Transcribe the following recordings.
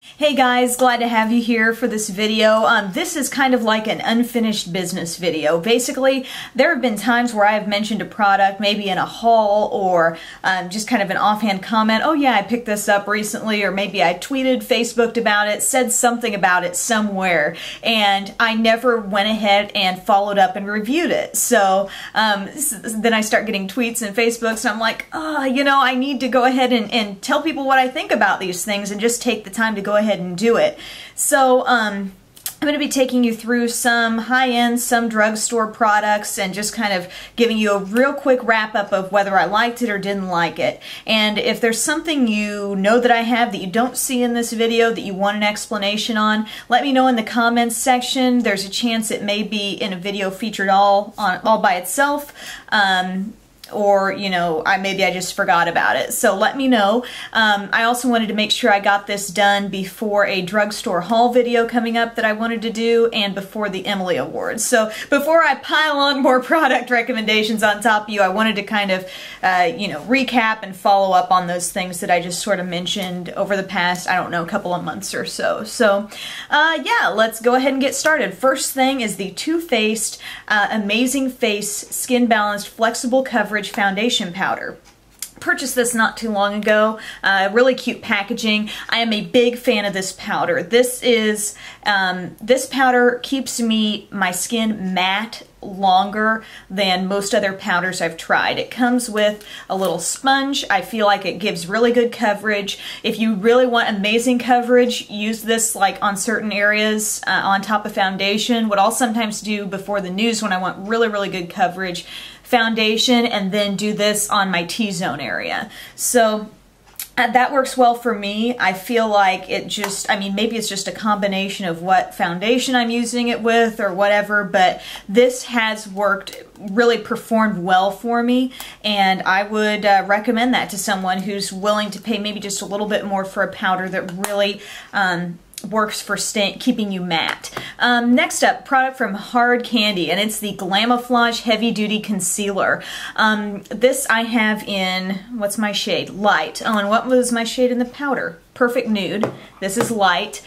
Hey guys, glad to have you here for this video. This is kind of like an unfinished business video. Basically, there have been times where I have mentioned a product, maybe in a haul or just kind of an offhand comment, oh yeah, I picked this up recently, or maybe I tweeted, Facebooked about it, said something about it somewhere, and I never went ahead and followed up and reviewed it. So then I start getting tweets and Facebooks, and I'm like, I need to go ahead and tell people what I think about these things and just take the time to go ahead and do it. So I'm going to be taking you through some high-end, some drugstore products, and just kind of giving you a real quick wrap-up of whether I liked it or didn't like it. And if there's something you know that I have that you don't see in this video that you want an explanation on, let me know in the comments section. There's a chance it may be in a video featured all by itself. Or, maybe I just forgot about it. So let me know. I also wanted to make sure I got this done before a drugstore haul video coming up that I wanted to do, and before the Emily Awards. So before I pile on more product recommendations on top of you, I wanted to kind of, recap and follow up on those things that I just sort of mentioned over the past, I don't know, couple of months or so. So, yeah, let's go ahead and get started. First thing is the Too Faced Amazing Face Skin Balanced Flexible Coverage Foundation Powder. Purchased this not too long ago. Really cute packaging. I am a big fan of this powder. This powder keeps my skin matte longer than most other powders I've tried. It comes with a little sponge. I feel like it gives really good coverage. If you really want amazing coverage, use this like on certain areas on top of foundation. What I'll sometimes do before the news when I want really, really good coverage, foundation, and then do this on my T-zone area. So that works well for me. I feel like it just, maybe it's just a combination of what foundation I'm using it with or whatever, but this has really performed well for me, and I would recommend that to someone who's willing to pay maybe just a little bit more for a powder that really works for keeping you matte. Next up, product from Hard Candy, and it's the Glamoflage Heavy Duty Concealer. This I have in, what's my shade? Light. Oh, and what was my shade in the powder? Perfect Nude. This is light.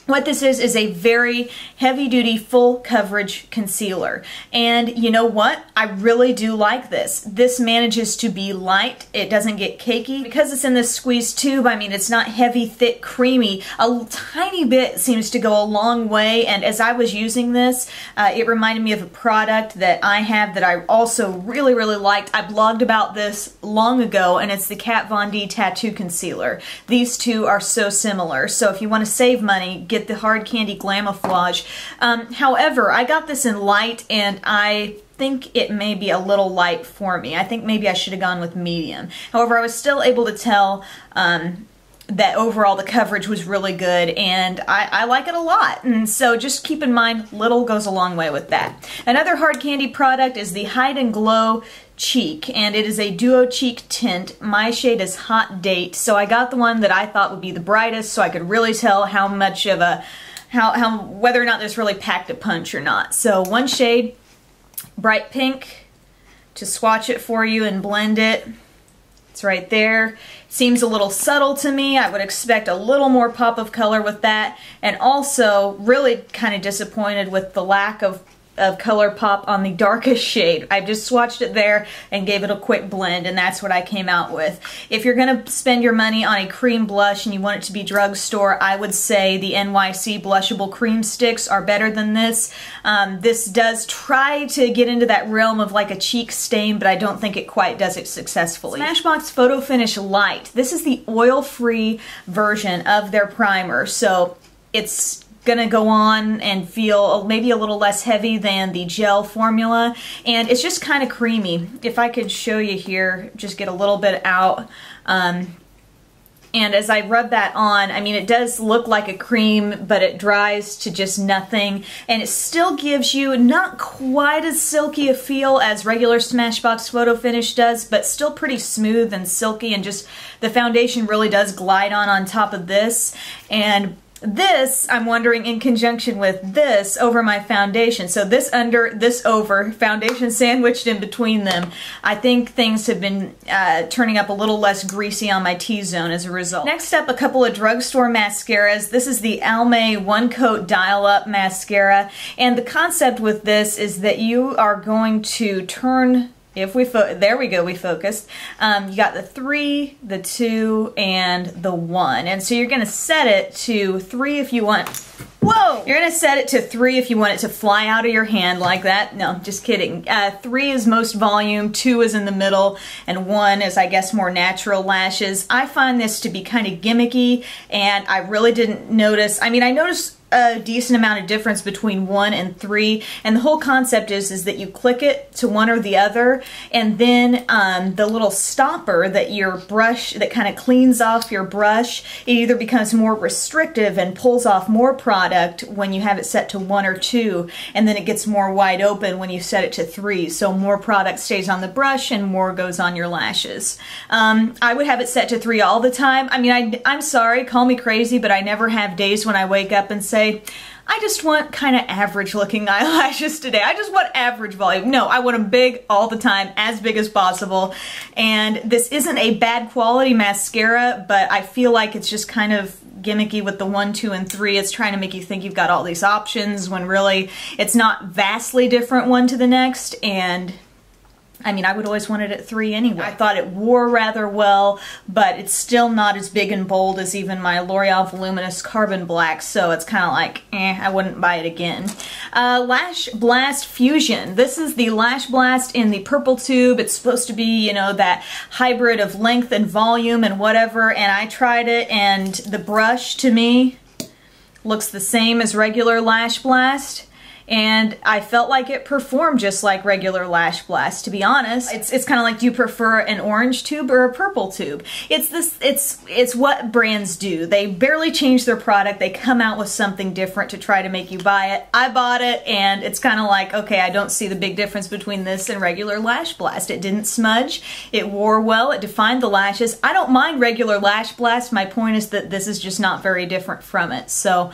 What this is a very heavy-duty, full coverage concealer. And you know what? I really do like this. This manages to be light. It doesn't get cakey. Because it's in this squeeze tube, it's not heavy, thick, creamy. A tiny bit seems to go a long way, and as I was using this, it reminded me of a product that I have that I also really, really liked. I blogged about this long ago, and it's the Kat Von D Tattoo Concealer. These two are so similar, so if you want to save money, get the Hard Candy Glamoflage. However, I got this in light, and I think it may be a little light for me. I think maybe I should have gone with medium. However, I was still able to tell that overall the coverage was really good, and I like it a lot. And so just keep in mind, little goes a long way with that. Another Hard Candy product is the Hide and Glow Cheek, and it is a duo cheek tint. My shade is Hot Date, so I got the one that I thought would be the brightest, so I could really tell how much of a whether or not this really packed a punch or not. So one shade, bright pink, to swatch it for you and blend it. It's right there. Seems a little subtle to me. I would expect a little more pop of color with that, and also really kind of disappointed with the lack of color pop on the darkest shade. I just swatched it there and gave it a quick blend, and that's what I came out with. If you're going to spend your money on a cream blush and you want it to be drugstore, I would say the NYX blushable cream sticks are better than this. This does try to get into that realm of like a cheek stain, but I don't think it quite does it successfully. Smashbox Photofinish Light. This is the oil-free version of their primer, so it's gonna go on and feel maybe a little less heavy than the gel formula, and it's just kind of creamy. If I could show you here, just get a little bit out, and as I rub that on, it does look like a cream, but it dries to just nothing, and it still gives you not quite as silky a feel as regular Smashbox Photofinish does, but still pretty smooth and silky, and just the foundation really does glide on top of this. And this, I'm wondering, in conjunction with this over my foundation. So this under, this over, foundation sandwiched in between them. I think things have been turning up a little less greasy on my T-zone as a result. Next up, a couple of drugstore mascaras. This is the Almay One Coat Dial Up Mascara. And the concept with this is that you are going to turn... there we go, we focused. You got the 3, the 2, and the 1. And so you're gonna set it to 3 if you want, whoa! You're gonna set it to 3 if you want it to fly out of your hand like that. No, just kidding. 3 is most volume, 2 is in the middle, and 1 is, I guess, more natural lashes. I find this to be kind of gimmicky, and I really didn't notice, I mean, I noticed a decent amount of difference between 1 and 3, and the whole concept is that you click it to one or the other, and then the little stopper that your brush, that kind of cleans off your brush, it either becomes more restrictive and pulls off more product when you have it set to 1 or 2, and then it gets more wide open when you set it to 3, so more product stays on the brush and more goes on your lashes. I would have it set to 3 all the time. I mean, I'm sorry, call me crazy, but I never have days when I wake up and say, I just want kind of average looking eyelashes today. I just want average volume. No, I want them big all the time, as big as possible. And this isn't a bad quality mascara, but I feel like it's just kind of gimmicky with the 1, 2, and 3. It's trying to make you think you've got all these options when really it's not vastly different one to the next. And I mean, I would always want it at 3 anyway. I thought it wore rather well, but it's still not as big and bold as even my L'Oreal Voluminous Carbon Black, so it's kind of like, I wouldn't buy it again. Lash Blast Fusion. This is the Lash Blast in the purple tube. It's supposed to be, you know, that hybrid of length and volume and whatever, and I tried it, and the brush, to me, looks the same as regular Lash Blast. And I felt like it performed just like regular Lash Blast, to be honest. It's kind of like, do you prefer an orange tube or a purple tube? It's what brands do. They barely change their product. They come out with something different to try to make you buy it. I bought it, and it's kind of like, okay, I don't see the big difference between this and regular Lash Blast. It didn't smudge. It wore well. It defined the lashes. I don't mind regular Lash Blast. My point is that this is just not very different from it. So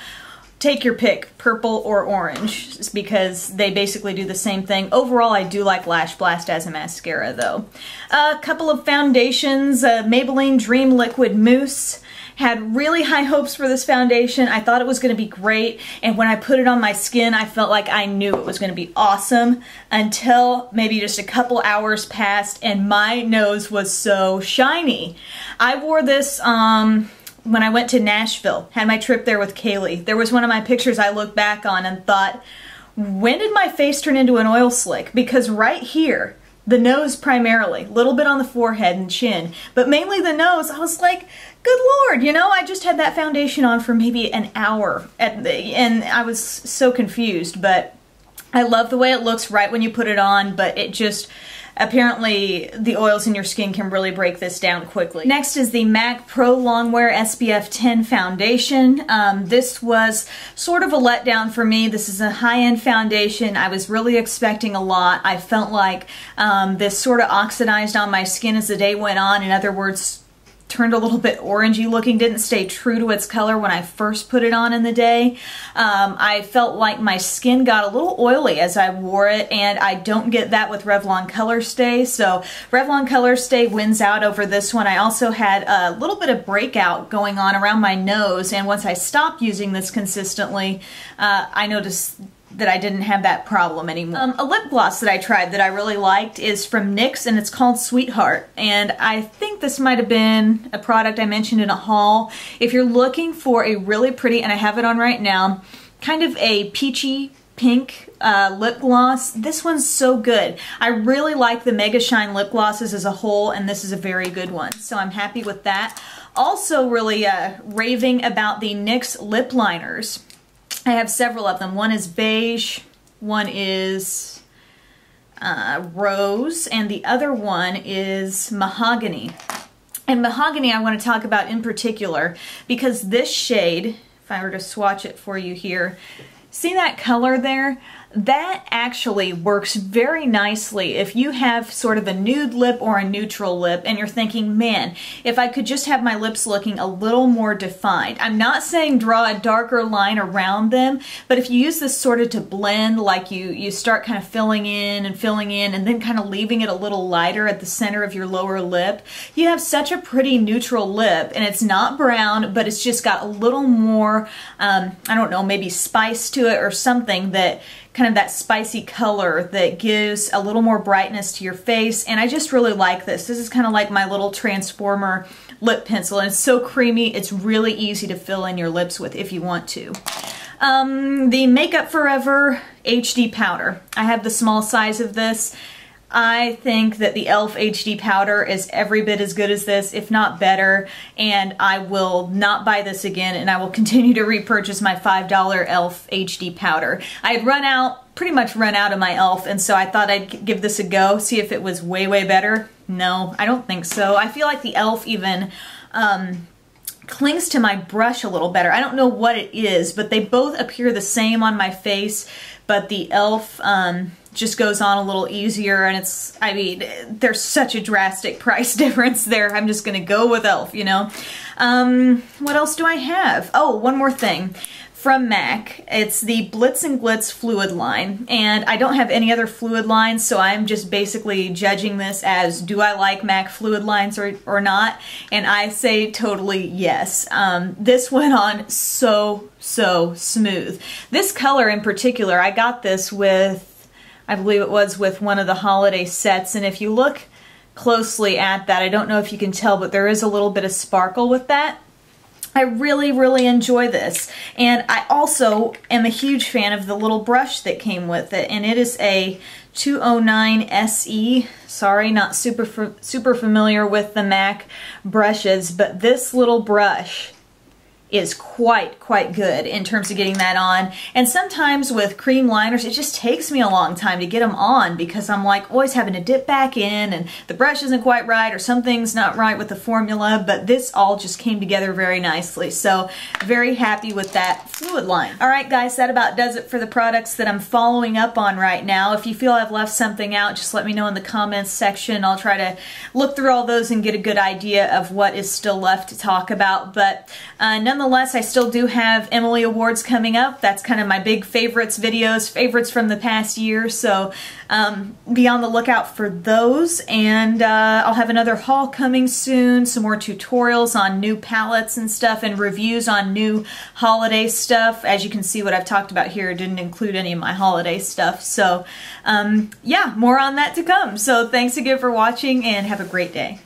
take your pick, purple or orange, just because they basically do the same thing. Overall, I do like Lash Blast as a mascara, though. A couple of foundations. Maybelline Dream Liquid Mousse. Had really high hopes for this foundation. I thought it was going to be great, and when I put it on my skin, I felt like I knew it was going to be awesome until maybe just a couple hours passed, and my nose was so shiny. I wore this when I went to Nashville, had my trip there with Kaylee. There was one of my pictures I looked back on and thought, when did my face turn into an oil slick? Because right here, the nose primarily, a little bit on the forehead and chin, but mainly the nose, I was like, good Lord, you know, I just had that foundation on for maybe an hour, and I was so confused, but I love the way it looks right when you put it on, but it just, apparently the oils in your skin can really break this down quickly. Next is the MAC Pro Longwear SPF 10 foundation. This was sort of a letdown for me. This is a high-end foundation. I was really expecting a lot. I felt like this sort of oxidized on my skin as the day went on. In other words, turned a little bit orangey looking, didn't stay true to its color when I first put it on in the day. I felt like my skin got a little oily as I wore it, and I don't get that with Revlon Color Stay, so Revlon Color Stay wins out over this one. I also had a little bit of breakout going on around my nose, and once I stopped using this consistently, I noticed that I didn't have that problem anymore. A lip gloss that I tried that I really liked is from NYX, and it's called Sweetheart, and I think this might have been a product I mentioned in a haul. If you're looking for a really pretty, and I have it on right now, kind of a peachy pink lip gloss, this one's so good. I really like the Mega Shine lip glosses as a whole, and this is a very good one, so I'm happy with that. Also really raving about the NYX lip liners. I have several of them. One is beige, one is rose, and the other one is mahogany. And mahogany I want to talk about in particular because this shade, if I were to swatch it for you here, see that color there? that actually works very nicely if you have sort of a nude lip or a neutral lip and you're thinking, man, if I could just have my lips looking a little more defined. I'm not saying draw a darker line around them, but if you use this sort of to blend, like you start kind of filling in and then kind of leaving it a little lighter at the center of your lower lip, you have such a pretty neutral lip, and it's not brown, but it's just got a little more, I don't know, maybe spice to it or something, that kind of that spicy color that gives a little more brightness to your face. And I just really like this. This is kind of like my little transformer lip pencil, and it's so creamy. It's really easy to fill in your lips with if you want to. The Makeup Forever HD powder. I have the small size of this. I think that the e.l.f. HD powder is every bit as good as this, if not better, and I will not buy this again, and I will continue to repurchase my $5 e.l.f. HD powder. I had pretty much run out of my e.l.f., and so I thought I'd give this a go, see if it was way, way better. No, I don't think so. I feel like the e.l.f. even clings to my brush a little better. I don't know what it is, but they both appear the same on my face, but the e.l.f. Just goes on a little easier, and it's, I mean, there's such a drastic price difference there. I'm just gonna go with e.l.f., you know. What else do I have? Oh, one more thing. From MAC, it's the Blitz and Glitz Fluidline, and I don't have any other fluid lines, so I'm just basically judging this as, do I like MAC fluid lines or not? And I say totally yes. This went on so smooth. This color in particular, I got this with, I believe it was with one of the holiday sets, and if you look closely at that, I don't know if you can tell, but there is a little bit of sparkle with that. I really enjoy this, and I also am a huge fan of the little brush that came with it, and it is a 209 SE. Sorry, not super familiar with the MAC brushes, but this little brush is quite good in terms of getting that on. And sometimes with cream liners, it just takes me a long time to get them on because I'm like always having to dip back in and the brush isn't quite right or something's not right with the formula, but this all just came together very nicely. So very happy with that fluid line. All right guys, that about does it for the products that I'm following up on right now. If you feel I've left something out, just let me know in the comments section. I'll try to look through all those and get a good idea of what is still left to talk about. But nonetheless, I still do have Emily Awards coming up. That's kind of my big favorites videos, favorites from the past year, so be on the lookout for those. And I'll have another haul coming soon, some more tutorials on new palettes and stuff, and reviews on new holiday stuff. As you can see, what I've talked about here didn't include any of my holiday stuff, so yeah, more on that to come. So thanks again for watching, and have a great day.